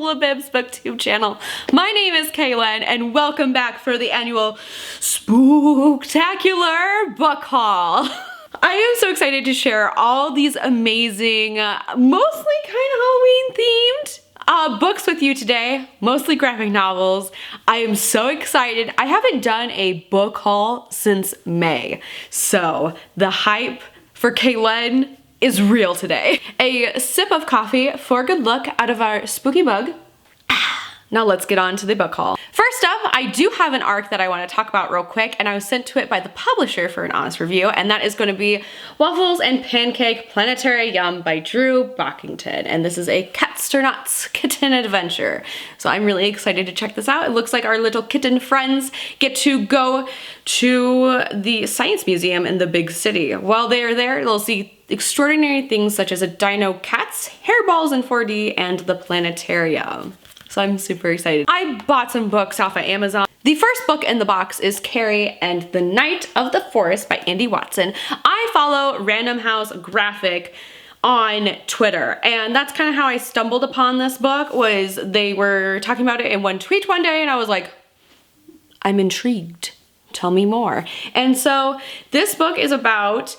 Libib's booktube channel. My name is Kaylin and welcome back for the annual Spooktacular book haul. I am so excited to share all these amazing, mostly kind of Halloween themed books with you today, mostly graphic novels. I am so excited. I haven't done a book haul since May, so the hype for Kaylin is real today. A sip of coffee for a good look out of our spooky mug. Now let's get on to the book haul. First up, I do have an arc that I want to talk about real quick, and I was sent to it by the publisher for an honest review, and that is going to be Waffles and Pancake Planetary Yum by Drew Brockington, and this is a Catsternauts kitten adventure. So I'm really excited to check this out. It looks like our little kitten friends get to go to the Science Museum in the big city. While they are there, they'll see extraordinary things such as a dino cats, hairballs in 4D, and the planetarium. So I'm super excited. I bought some books off of Amazon. The first book in the box is Carrie and the Night of the Forest by Andy Watson. I follow Random House Graphic on Twitter, and that's kind of how I stumbled upon this book. Was they were talking about it in one tweet one day, and I was like, I'm intrigued. Tell me more. And so this book is about,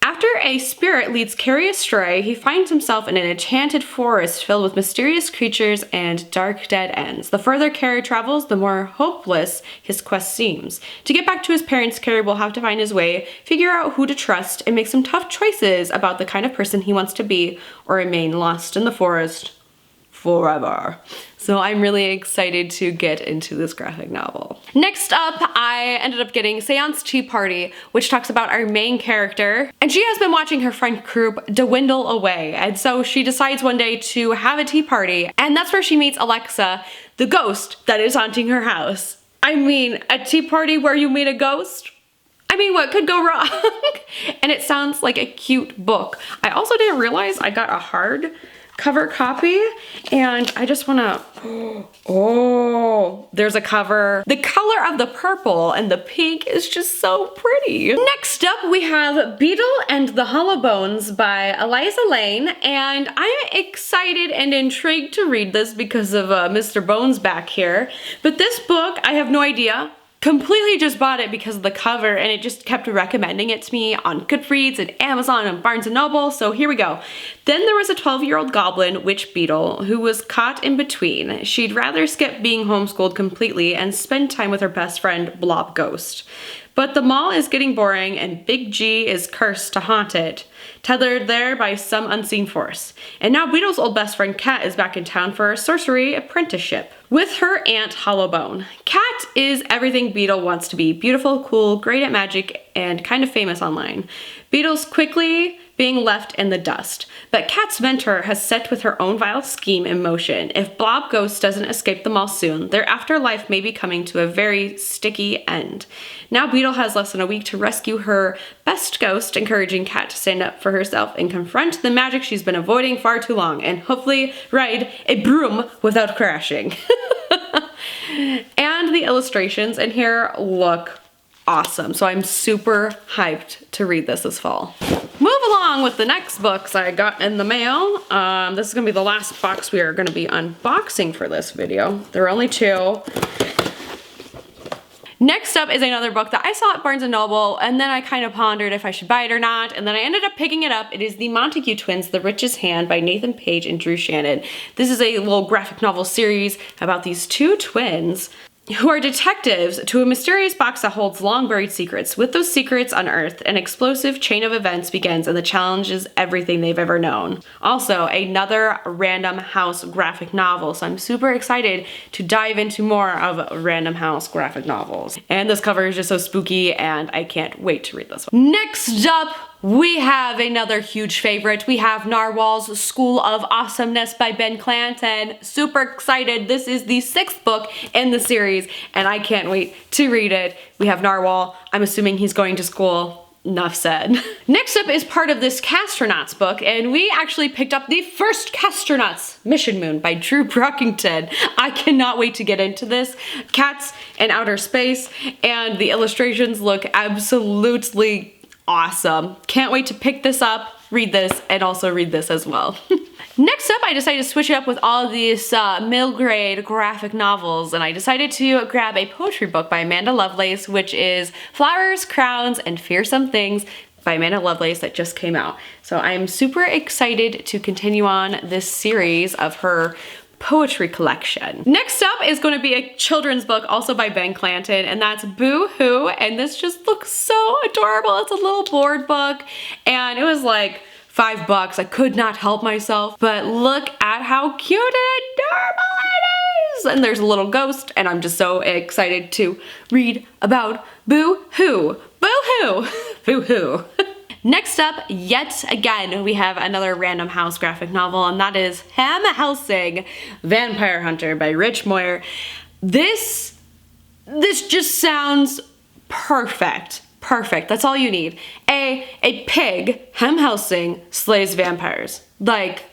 after a spirit leads Carrie astray, he finds himself in an enchanted forest filled with mysterious creatures and dark dead ends. The further Carrie travels, the more hopeless his quest seems. To get back to his parents, Carrie will have to find his way, figure out who to trust, and make some tough choices about the kind of person he wants to be, or remain lost in the forest forever. So I'm really excited to get into this graphic novel. Next up, I ended up getting Seance Tea Party, which talks about our main character. And she has been watching her friend group dwindle away. And so she decides one day to have a tea party. And that's where she meets Alexa, the ghost that is haunting her house. I mean, a tea party where you meet a ghost? I mean, what could go wrong? And it sounds like a cute book. I also didn't realize I got a hard cover copy, and I just wanna, oh, there's a cover. The color of the purple and the pink is just so pretty. Next up, we have Beetle and the Hollow Bones by Eliza Lane, and I'm excited and intrigued to read this because of Mr. Bones back here. But this book, I have no idea. Completely just bought it because of the cover, and it just kept recommending it to me on Goodreads and Amazon and Barnes & Noble, so here we go. Then there was a 12-year-old goblin witch Beetle who was caught in between. She'd rather skip being homeschooled completely and spend time with her best friend Blob Ghost. But the mall is getting boring and Big G is cursed to haunt it, tethered there by some unseen force. And now Beetle's old best friend Cat is back in town for a sorcery apprenticeship with her aunt Hollowbone. Cat is everything Beetle wants to be: beautiful, cool, great at magic, and kind of famous online. Beetle's quickly being left in the dust, but Cat's mentor has set with her own vile scheme in motion. If Blob Ghost doesn't escape the mall soon, their afterlife may be coming to a very sticky end. Now Beetle has less than a week to rescue her best ghost, encouraging Cat to stand up for herself and confront the magic she's been avoiding far too long, and hopefully ride a broom without crashing. And the illustrations in here look awesome, so I'm super hyped to read this fall. Move along with the next books I got in the mail. This is gonna be the last box we are gonna be unboxing for this video. There are only two. Next up is another book that I saw at Barnes & Noble, and then I kind of pondered if I should buy it or not, and then I ended up picking it up. It is the Montague twins, The Richest Hand by Nathan Paige and Drew Shannon. This is a little graphic novel series about these two twins who are detectives to a mysterious box that holds long buried secrets. With those secrets unearthed, an explosive chain of events begins, and the challenge is everything they've ever known. Also, another Random House graphic novel, so I'm super excited to dive into more of Random House graphic novels. And this cover is just so spooky, and I can't wait to read this one. Next up, we have another huge favorite. We have Narwhal's School of Awesomeness by Ben Clanton. Super excited. This is the 6th book in the series, and I can't wait to read it. We have Narwhal. I'm assuming he's going to school. Enough said. Next up is part of this Castronauts book, and we actually picked up the first Castronauts, Mission Moon by Drew Brockington. I cannot wait to get into this. Cats in outer space, and the illustrations look absolutely awesome. Can't wait to pick this up, read this, and also read this as well. Next up, I decided to switch it up with all of these middle grade graphic novels, and I decided to grab a poetry book by Amanda Lovelace, which is Flowers, Crowns, and Fearsome Things by Amanda Lovelace that just came out. So I'm super excited to continue on this series of her poetry collection. Next up is going to be a children's book also by Ben Clanton, and that's Boo Hoo, and this just looks so adorable. It's a little board book, and it was like $5. I could not help myself, but look at how cute and adorable it is! And there's a little ghost, and I'm just so excited to read about Boo Hoo. Boo Hoo! Boo Hoo. Next up, yet again, we have another Random House graphic novel, and that is Ham Helsing, Vampire Hunter by Rich Moyer. This just sounds perfect. Perfect. That's all you need. A pig, Hem Helsing, slays vampires. Like,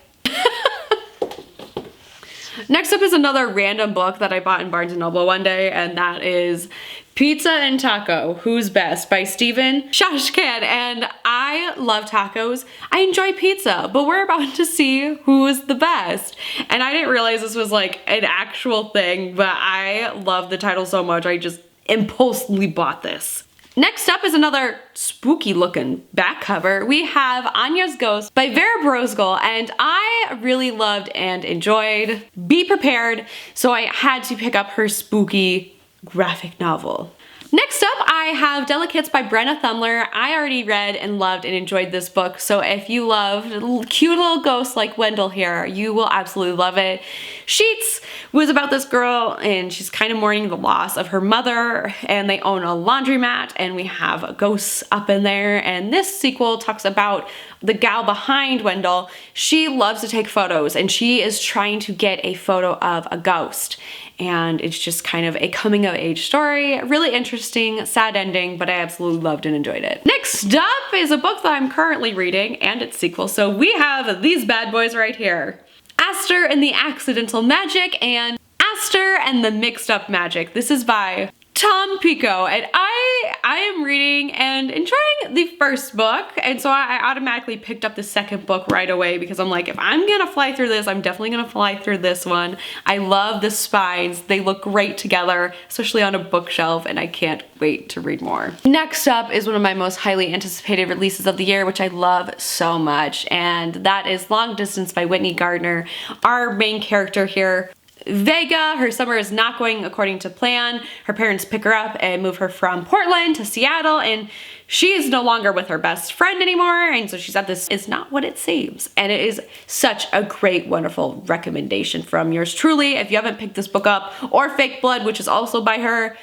next up is another random book that I bought in Barnes & Noble one day, and that is Pizza and Taco, Who's Best by Steven Shashkan. And I love tacos. I enjoy pizza, but we're about to see who is the best. And I didn't realize this was like an actual thing, but I love the title so much, I just impulsively bought this. Next up is another spooky looking back cover. We have Anya's Ghost by Vera Brosgol, and I really loved and enjoyed Be Prepared, so I had to pick up her spooky graphic novel. Next up, I have Delicates by Brenna Thumler. I already read and loved and enjoyed this book, so if you love cute little ghosts like Wendell here, you will absolutely love it. Sheets was about this girl, and she's kind of mourning the loss of her mother, and they own a laundromat, and we have ghosts up in there, and this sequel talks about the gal behind Wendell. She loves to take photos, and she is trying to get a photo of a ghost. And it's just kind of a coming of age story. Really interesting, sad ending, but I absolutely loved and enjoyed it. Next up is a book that I'm currently reading and its sequel. So we have these bad boys right here. Aster and the Accidental Magic and Aster and the Mixed Up Magic. This is by Tom Pico, and I am reading and enjoying the first book, and so I automatically picked up the second book right away because I'm like, if I'm gonna fly through this, I'm definitely gonna fly through this one. I love the spines. They look great together, especially on a bookshelf, and I can't wait to read more. Next up is one of my most highly anticipated releases of the year, which I love so much, and that is Long Distance by Whitney Gardner. Our main character here, Vega, her summer is not going according to plan. Her parents pick her up and move her from Portland to Seattle, and she is no longer with her best friend anymore, and so she's at this It's Not What It Seems. And it is such a great, wonderful recommendation from yours truly. If you haven't picked this book up, or Fake Blood, which is also by her,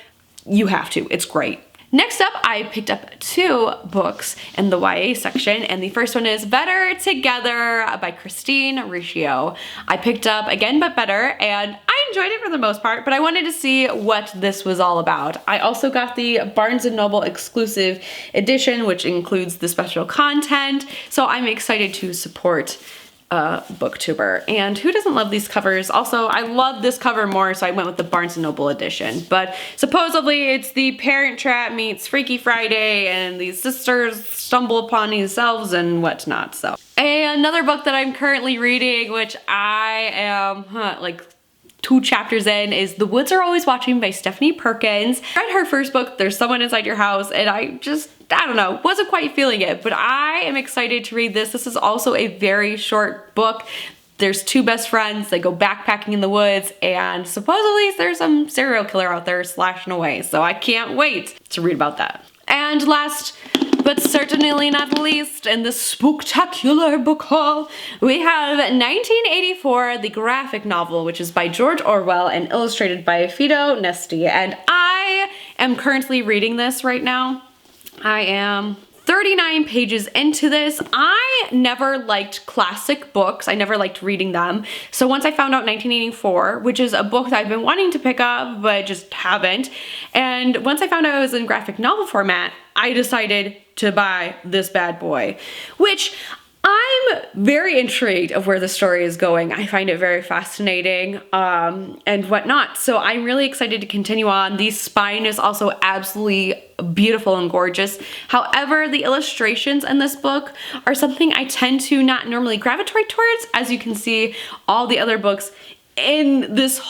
you have to. It's great. Next up, I picked up two books in the YA section, and the first one is Better Together by Christine Riccio. I picked up Again But Better, and I enjoyed it for the most part, but I wanted to see what this was all about. I also got the Barnes & Noble exclusive edition, which includes the special content, so I'm excited to support booktuber. And who doesn't love these covers? Also, I love this cover more, so I went with the Barnes & Noble edition. But supposedly it's the Parent Trap meets Freaky Friday, and these sisters stumble upon themselves and whatnot. So another book that I'm currently reading, which I am like 2 chapters in, is The Woods Are Always Watching by Stephanie Perkins. I read her first book, There's Someone Inside Your House, and I don't know, wasn't quite feeling it, but I am excited to read this. This is also a very short book. There's 2 best friends, they go backpacking in the woods, and supposedly there's some serial killer out there slashing away, so I can't wait to read about that. And last, but certainly not least, in the Spooktacular book haul, we have 1984, the graphic novel, which is by George Orwell and illustrated by Fido Nesti, and I am currently reading this right now. I am 39 pages into this. I never liked classic books. I never liked reading them. So once I found out 1984, which is a book that I've been wanting to pick up, but just haven't, and once I found out it was in graphic novel format, I decided to buy this bad boy, which I'm very intrigued of where the story is going. I find it very fascinating and whatnot. So I'm really excited to continue on. The spine is also absolutely beautiful and gorgeous. However, the illustrations in this book are something I tend to not normally gravitate towards. As you can see, all the other books in this whole